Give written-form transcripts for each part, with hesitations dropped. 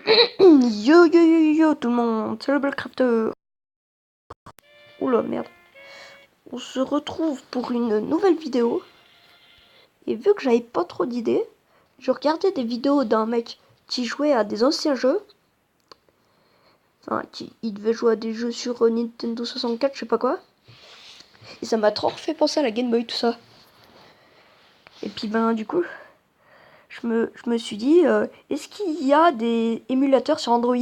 Yo yo yo yo tout le monde, c'est le Blackcrafter. Oula merde. On se retrouve pour une nouvelle vidéo. Et vu que j'avais pas trop d'idées, je regardais des vidéos d'un mec qui jouait à des anciens jeux. Enfin, il devait jouer à des jeux sur Nintendo 64, je sais pas quoi. Et ça m'a trop fait penser à la Game Boy, tout ça. Et puis ben du coup, je me suis dit, est-ce qu'il y a des émulateurs sur Android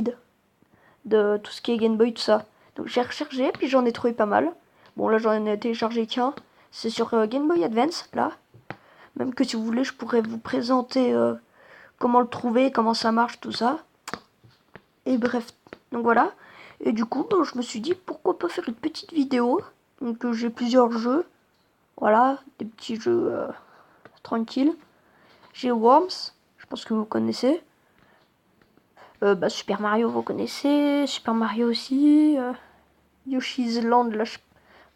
de tout ce qui est Game Boy, tout ça. Donc j'ai recherché, puis j'en ai trouvé pas mal. Bon là j'en ai téléchargé qu'un. C'est sur Game Boy Advance, là. Même que si vous voulez, je pourrais vous présenter comment le trouver, comment ça marche, tout ça. Et bref, donc voilà. Et du coup, ben, je me suis dit, pourquoi pas faire une petite vidéo. Donc j'ai plusieurs jeux. Voilà, des petits jeux tranquilles. J'ai Worms, je pense que vous connaissez. Bah, Super Mario, vous connaissez. Super Mario aussi. Yoshi's Land, là, je sais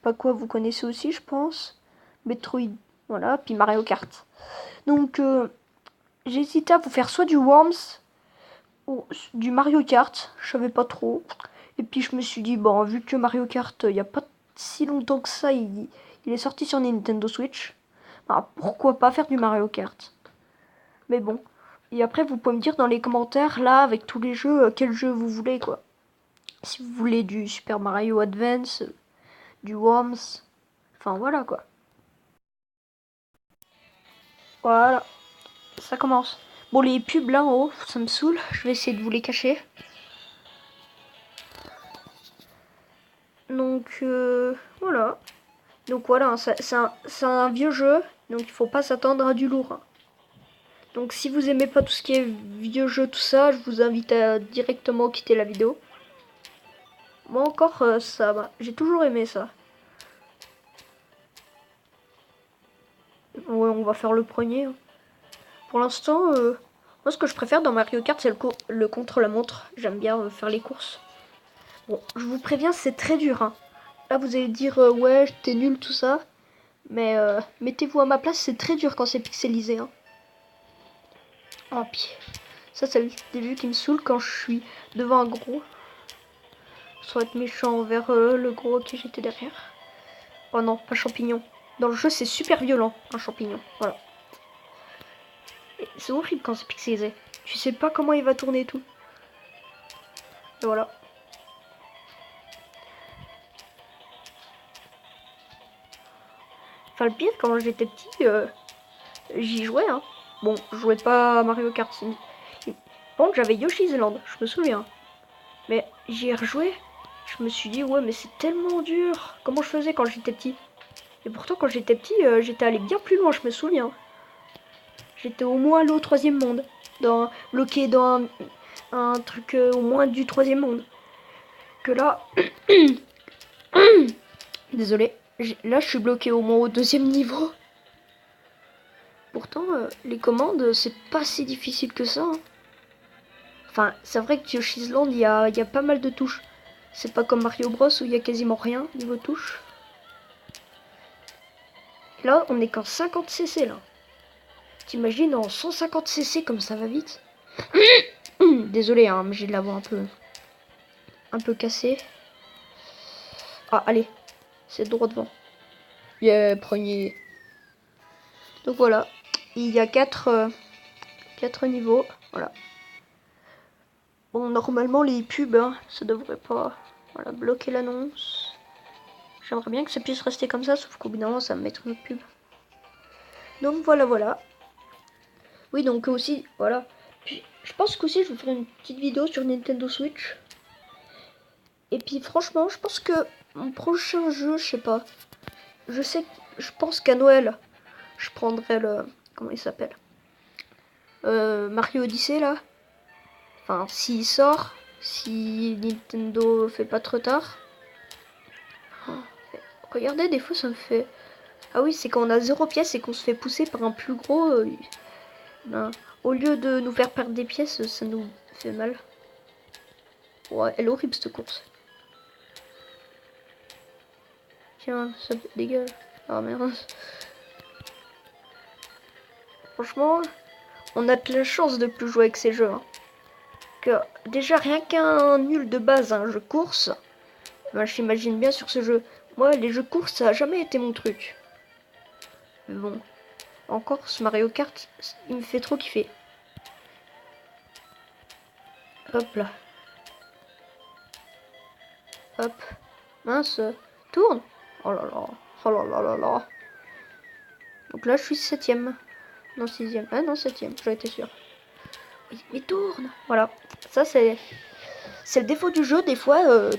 pas quoi, vous connaissez aussi, je pense. Metroid, voilà, puis Mario Kart. Donc, j'ai hésité à vous faire soit du Worms ou du Mario Kart, je savais pas trop. Et puis, je me suis dit, bon, vu que Mario Kart, il y a pas si longtemps que ça, il est sorti sur Nintendo Switch, bah, pourquoi pas faire du Mario Kart. Mais bon. Et après, vous pouvez me dire dans les commentaires, là, avec tous les jeux, quel jeu vous voulez, quoi. Si vous voulez du Super Mario Advance, du Worms, enfin voilà quoi. Voilà, ça commence. Bon, les pubs là en haut, ça me saoule. Je vais essayer de vous les cacher. Donc voilà. Donc voilà, c'est un vieux jeu, donc il faut pas s'attendre à du lourd. Donc si vous aimez pas tout ce qui est vieux jeu, tout ça, je vous invite à directement quitter la vidéo. Moi encore, ça va. J'ai toujours aimé ça. Ouais, on va faire le premier. Pour l'instant, moi ce que je préfère dans Mario Kart, c'est le contre-la-montre. J'aime bien faire les courses. Bon, je vous préviens, c'est très dur. Hein. Là, vous allez dire, ouais, t'es nul, tout ça. Mais mettez-vous à ma place, c'est très dur quand c'est pixelisé. Hein. Oh, puis ça, c'est le début qui me saoule quand je suis devant un gros. Sans être méchant envers le gros qui j'étais derrière. Oh non, pas champignon. Dans le jeu, c'est super violent, un champignon. Voilà. C'est horrible quand c'est pixelisé. Tu sais pas comment il va tourner et tout. Et voilà. Enfin, le pire, quand j'étais petit, j'y jouais. Hein. Bon, je jouais pas à Mario Kart. Par contre, j'avais Yoshi's Land, je me souviens. Mais j'y ai rejoué. Je me suis dit, ouais, mais c'est tellement dur. Comment je faisais quand j'étais petit? Et pourtant, quand j'étais petit, j'étais allé bien plus loin, je me souviens. J'étais au moins allé au troisième monde. Bloqué dans un truc au moins du troisième monde. Que là... Désolé. Là, je suis bloqué au moins au deuxième niveau. Pourtant, les commandes, c'est pas si difficile que ça. Hein. Enfin, c'est vrai que Yoshi's Land, il y a pas mal de touches. C'est pas comme Mario Bros où il y a quasiment rien niveau touches. Et là, on est qu'en 50 cc là. T'imagines en 150 cc comme ça va vite. Désolé, hein, mais j'ai de la voix un peu cassée. Ah, allez, c'est droit devant. Yeah, premier. Donc voilà, il y a 4 niveaux. Voilà. Bon, normalement, les pubs, hein, ça devrait pas bloquer l'annonce. J'aimerais bien que ça puisse rester comme ça, sauf qu'au bout d'un moment, ça va me mettre une pub. Donc voilà. Oui, donc aussi, voilà. Puis, je pense qu'aussi, je vais faire une petite vidéo sur Nintendo Switch. Et puis, franchement, je pense que mon prochain jeu, je sais pas. Je pense qu'à Noël, je prendrai le... Comment il s'appelle Mario Odyssey, là. Enfin, s'il sort, si Nintendo fait pas trop tard. Oh, regardez, des fois, ça me fait... Ah oui, c'est quand on a 0 pièces et qu'on se fait pousser par un plus gros... ben, au lieu de nous faire perdre des pièces, ça nous fait mal. Ouais, elle est horrible cette course. Tiens, ça dégage. Ah merde. Franchement, on a de la chance de plus jouer avec ces jeux. Hein. que déjà rien qu'un nul de base, un jeu course, ben, j'imagine bien sur ce jeu. Moi, les jeux course, ça a jamais été mon truc. Mais bon, encore ce Mario Kart, il me fait trop kiffer. Hop là. Hop. Mince. Tourne. Oh là là. Oh là là là là. Donc là, je suis 7ème. Non, 6ème. Ah non, 7ème. J'en étais sûr. Oui, mais tourne. Voilà. Ça, c'est le défaut du jeu. Des fois,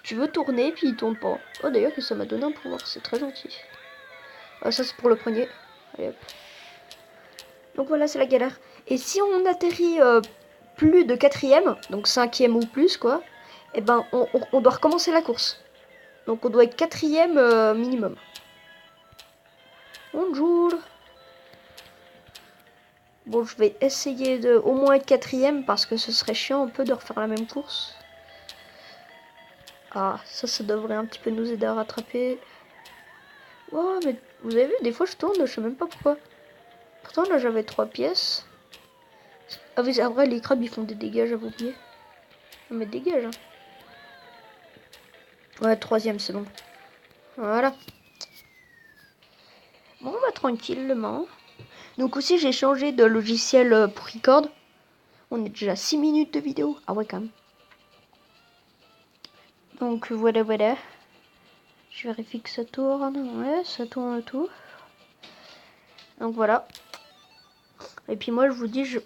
tu veux tourner, puis il tourne pas. Oh, d'ailleurs, que ça m'a donné un pouvoir. C'est très gentil. Ah, ça, c'est pour le premier. Allez, hop. Donc voilà, c'est la galère. Et si on atterrit plus de 4ème, donc 5ème ou plus, quoi, et ben, on doit recommencer la course. Donc on doit être 4ème minimum. Bonjour. Bon, je vais essayer de au moins être 4ème parce que ce serait chiant un peu de refaire la même course. Ah, ça devrait un petit peu nous aider à rattraper. Oh, mais vous avez vu, des fois je tourne, je sais même pas pourquoi. Pourtant là j'avais 3 pièces. Ah oui, c'est vrai, les crabes ils font des dégâts, j'avais oublié. Non mais dégage. Hein. Ouais, 3ème, c'est bon. Voilà. Bon, on va tranquillement. Donc aussi j'ai changé de logiciel pour record. On est déjà 6 minutes de vidéo. Ah ouais quand même. Donc voilà voilà. Je vérifie que ça tourne. Ouais, ça tourne tout. Donc voilà. Et puis moi je vous dis, je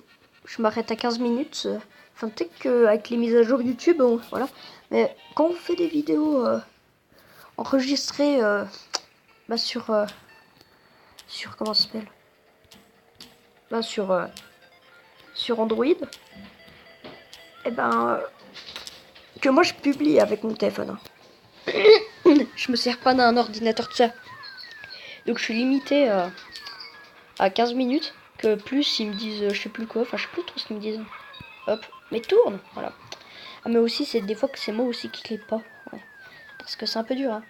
m'arrête à 15 minutes. Enfin peut-être qu'avec les mises à jour YouTube, bon, voilà. Mais quand on fait des vidéos enregistrées bah, sur comment ça s'appelle, bah, sur Android, et ben que moi je publie avec mon téléphone. Je me sers pas d'un ordinateur de ça. Donc je suis limité à 15 minutes. Que plus ils me disent je sais plus quoi. Enfin je sais plus trop ce qu'ils me disent. Hop. Mais tourne. Voilà. Ah mais aussi c'est des fois que c'est moi aussi qui clique pas. Ouais. Parce que c'est un peu dur. Hein.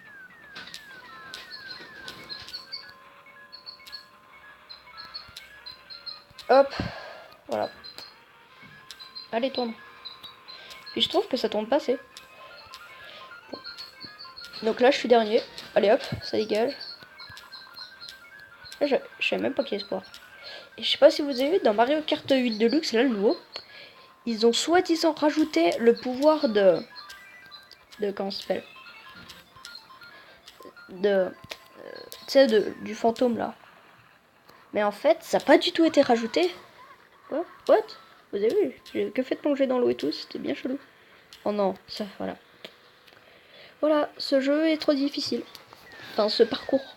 Hop. Voilà. Allez tourne. Puis je trouve que ça tourne pas assez. Bon. Donc là je suis dernier. Allez hop. Ça dégage. Là, je sais même pas qui est espoir. Et je sais pas si vous avez vu dans Mario Kart 8 Deluxe, là le nouveau, ils ont soi-disant rajouté le pouvoir de comment ça s'appelle, tu sais, du fantôme là. Mais en fait, ça n'a pas du tout été rajouté. Quoi? What? Vous avez vu? J'ai que fait de plonger dans l'eau et tout, c'était bien chelou. Oh non, ça, voilà. Voilà, ce jeu est trop difficile. Enfin, ce parcours.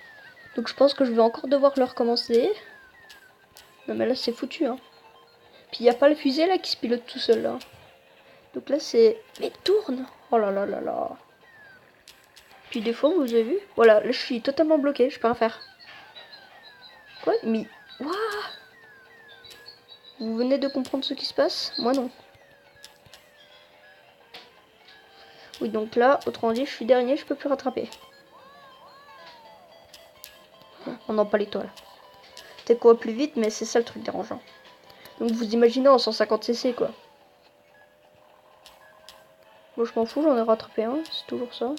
Donc je pense que je vais encore devoir le recommencer. Non mais là c'est foutu, hein. Puis il n'y a pas le fusée là qui se pilote tout seul là. Donc là c'est... Mais tourne! Oh là là là là. Puis des fois, vous avez vu? Voilà, là je suis totalement bloqué, je peux rien faire. Quoi? Mais... Waouh! Vous venez de comprendre ce qui se passe? Moi non. Oui, donc là, autrement dit, je suis dernier, je peux plus rattraper. On n'a pas l'étoile. T'es quoi plus vite, mais c'est ça le truc dérangeant. Donc vous imaginez en 150cc quoi. Moi je m'en fous, j'en ai rattrapé un, c'est toujours ça.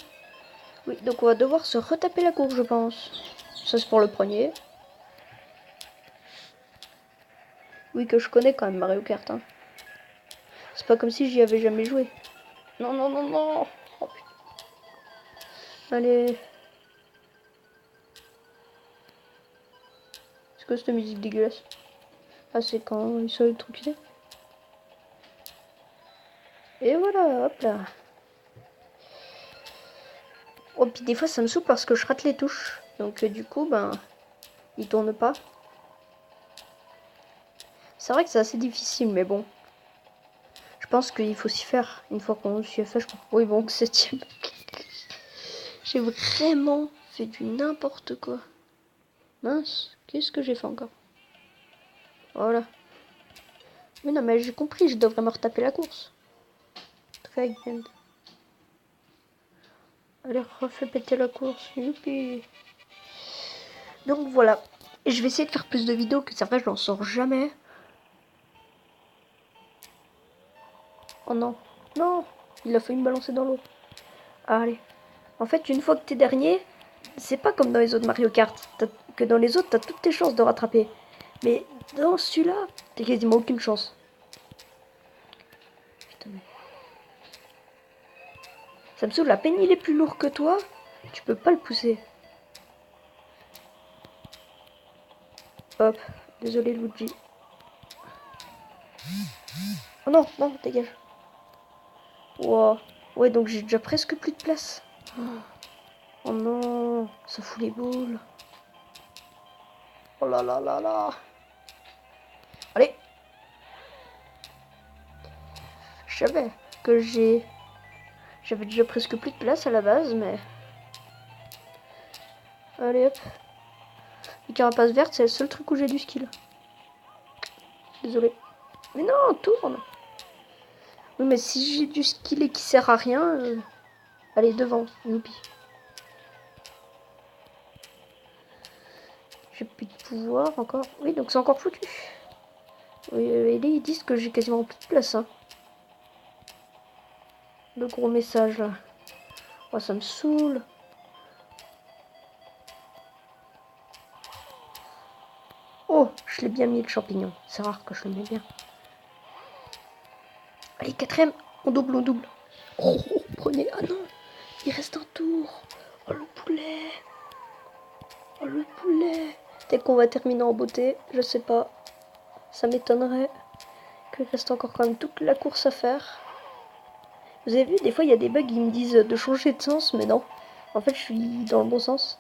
Oui, donc on va devoir se retaper la course, je pense. Ça c'est pour le premier. Oui, que je connais quand même Mario Kart. Hein. C'est pas comme si j'y avais jamais joué. Non, non, non, non. Oh, putain. Allez. C'est quoi cette musique dégueulasse? Ah, c'est quand ils sont électrocutés. Et voilà, hop là. Oh, puis des fois ça me saoule parce que je rate les touches. Donc du coup, ben, il tourne pas. C'est vrai que c'est assez difficile, mais bon. Je pense qu'il faut s'y faire. Une fois qu'on s'y est fait, je pense. Oui, bon, 7ème. J'ai vraiment fait du n'importe quoi. Mince, qu'est-ce que j'ai fait encore? Voilà. Mais non, mais j'ai compris, je devrais me retaper la course. Très bien. Allez, refais péter la course. Youpi. Donc voilà. Et je vais essayer de faire plus de vidéos, que c'est vrai, je n'en sors jamais. Oh non. Non. Il a failli me balancer dans l'eau. Allez. En fait, une fois que t'es dernier, c'est pas comme dans les autres Mario Kart. Que dans les autres, t'as toutes tes chances de rattraper. Mais dans celui-là, t'as quasiment aucune chance. Putain, mais... Ça me saoule, la peine il est plus lourd que toi, tu peux pas le pousser. Hop, désolé Luigi. Oh non, non, dégage. Wow. Ouais, donc j'ai déjà presque plus de place. Oh non, ça fout les boules. Oh là là là là. Allez. Je savais que j'avais déjà presque plus de place à la base, mais... Allez hop. Les carapaces vertes, c'est le seul truc où j'ai du skill. Désolé. Mais non, tourne. Oui, mais si j'ai du skill et qui sert à rien... Allez, devant, youpi. J'ai plus de pouvoir encore. Oui, donc c'est encore foutu. Oui, et là, ils disent que j'ai quasiment plus de place. Hein. Le gros message, là. Oh, ça me saoule. Oh, je l'ai bien mis, le champignon. C'est rare que je le mets bien. Allez, quatrième. On double, on double. Oh, prenez. Ah non, il reste un tour. Oh, le poulet. Oh, le poulet. Peut-être qu'on va terminer en beauté. Je sais pas. Ça m'étonnerait qu'il reste encore quand même toute la course à faire. Vous avez vu, des fois, il y a des bugs qui me disent de changer de sens, mais non. En fait, je suis dans le bon sens.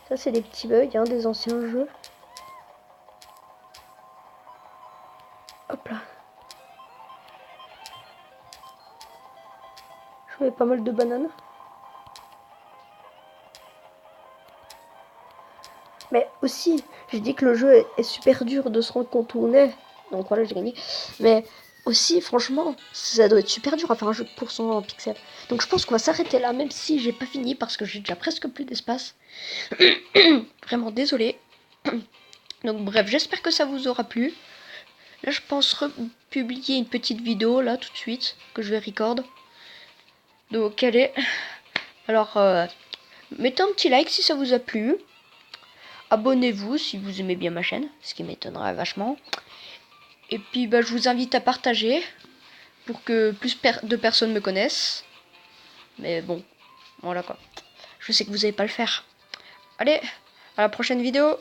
Ça, c'est des petits bugs hein, des anciens jeux. Hop là. Je mets pas mal de bananes. Mais aussi, j'ai dit que le jeu est super dur de se rendre compte où on est. Donc voilà, j'ai gagné. Mais aussi, franchement, ça doit être super dur à faire un jeu de course en pixels. Donc je pense qu'on va s'arrêter là, même si j'ai pas fini parce que j'ai déjà presque plus d'espace. Vraiment désolé. Donc bref, j'espère que ça vous aura plu. Là, je pense republier une petite vidéo là tout de suite que je vais record. Donc allez. Alors, mettez un petit like si ça vous a plu. Abonnez-vous si vous aimez bien ma chaîne, ce qui m'étonnerait vachement. Et puis bah, je vous invite à partager pour que plus de personnes me connaissent. Mais bon, voilà quoi. Je sais que vous n'allez pas le faire. Allez, à la prochaine vidéo.